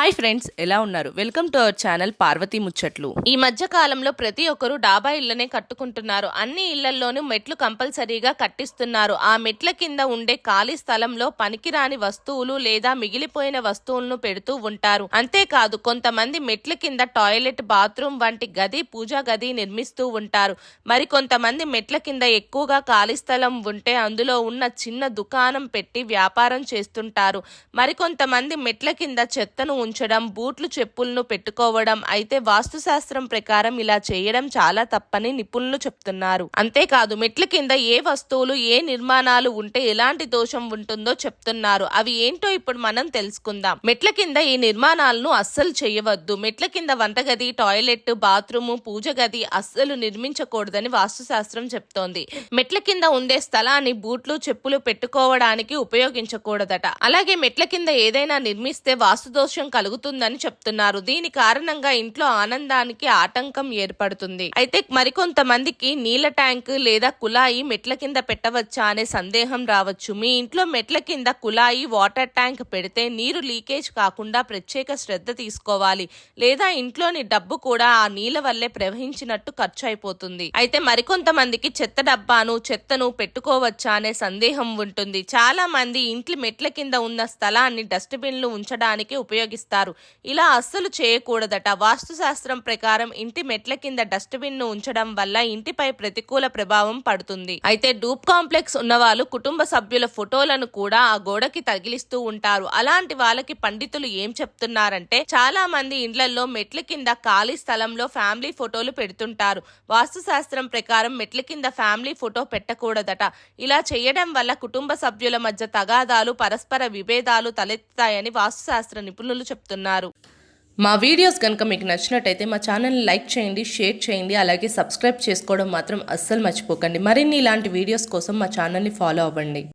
Hi friends, ఎలా ఉన్నారు? Welcome to our channel Parvati ముచ్చట్లు. ఈ మధ్య కాలంలో ప్రతి ఒక్కరు డాబా ఇళ్లనే కట్టుకుంటున్నారు. అన్ని ఇళ్లల్లోనూ మెట్లు కంపల్సరీగా కట్టిస్తున్నారు. ఆ మెట్ల కింద ఉండే ఖాళీ స్థలంలో పనికిరాని వస్తువులు లేదా మిగిలిపోయిన వస్తువులను పెడుతూ ఉంటారు. అంతేకాదు కొంతమంది మెట్ల కింద టాయిలెట్, బాత్రూమ్ వంటి గది, పూజా గది నిర్మిస్తూ ఉంటారు. మరి కొంతమంది మెట్ల కింద ఎక్కువగా ఖాళీ స్థలం ఉంటే అందులో ఉన్న చిన్న దుకాణం పెట్టి వ్యాపారం చేస్తుంటారు. మరికొంతమంది మెట్ల కింద చెత్తను ఉంచడం, బూట్లు, చెప్పులను పెట్టుకోవడం. అయితే వాస్తుశాస్త్రం ప్రకారం ఇలా చేయడం చాలా తప్పని నిపుణులు చెప్తున్నారు. అంతేకాదు మెట్ల కింద ఏ వస్తువులు, ఏ నిర్మాణాలు ఉంటే ఎలాంటి దోషం ఉంటుందో చెప్తున్నారు. అవి ఏంటో ఇప్పుడు మనం తెలుసుకుందాం. మెట్ల కింద ఈ నిర్మాణాలను అస్సలు చేయవద్దు. మెట్ల కింద వంటగది, టాయిలెట్, బాత్రూము, పూజ గది అస్సలు నిర్మించకూడదని వాస్తుశాస్త్రం చెప్తోంది. మెట్ల కింద ఉండే స్థలాన్ని బూట్లు, చెప్పులు పెట్టుకోవడానికి ఉపయోగించకూడదట. అలాగే మెట్ల కింద ఏదైనా నిర్మిస్తే వాస్తుదోషం కలుగుతుందని చెప్తున్నారు. దీని కారణంగా ఇంట్లో ఆనందానికి ఆటంకం ఏర్పడుతుంది. అయితే మరికొంతమందికి నీళ్ల ట్యాంక్ లేదా కుళాయి మెట్ల కింద పెట్టవచ్చా అనే సందేహం రావచ్చు. మీ ఇంట్లో మెట్ల కింద కుళాయి, వాటర్ ట్యాంక్ పెడితే నీరు లీకేజ్ కాకుండా ప్రత్యేక శ్రద్ధ తీసుకోవాలి. లేదా ఇంట్లోని డబ్బు కూడా ఆ నీళ్ల వల్లే ప్రవహించినట్టు ఖర్చు అయిపోతుంది. అయితే మరికొంతమందికి చెత్త డబ్బాను, చెత్తను పెట్టుకోవచ్చా అనే సందేహం ఉంటుంది. చాలా మంది ఇంటి మెట్ల కింద ఉన్న స్థలాన్ని డస్ట్బిన్లు ఉంచడానికి ఉపయోగిస్తారు. ఇలా అస్సలు చేయకూడదట. వాస్తుశాస్త్రం ప్రకారం ఇంటి మెట్ల కింద డస్ట్బిన్ ను ఉంచడం వల్ల ఇంటిపై ప్రతికూల ప్రభావం పడుతుంది. అయితే డూప్ కాంప్లెక్స్ ఉన్నవాళ్ళు కుటుంబ సభ్యుల ఫోటోలను కూడా ఆ గోడకి తగిలిస్తూ ఉంటారు. అలాంటి వాళ్ళకి పండితులు ఏం చెప్తున్నారంటే, చాలా మంది ఇండ్లలో మెట్ల కింద ఖాళీ స్థలంలో ఫ్యామిలీ ఫోటోలు పెడుతుంటారు. వాస్తుశాస్త్రం ప్రకారం మెట్ల కింద ఫ్యామిలీ ఫోటో పెట్టకూడదట. ఇలా చేయడం వల్ల కుటుంబ సభ్యుల మధ్య తగాదాలు, పరస్పర విభేదాలు తలెత్తాయని వాస్తుశాస్త్ర నిపుణులు చెప్తున్నారు. మా వీడియోస్ కనుక మీకు నచ్చినట్టయితే మా ఛానల్ని లైక్ చేయండి, షేర్ చేయండి, అలాగే సబ్స్క్రైబ్ చేసుకోవడం మాత్రం అస్సలు మర్చిపోకండి. మరిన్ని ఇలాంటి వీడియోస్ కోసం మా ఛానల్ని ఫాలో అవ్వండి.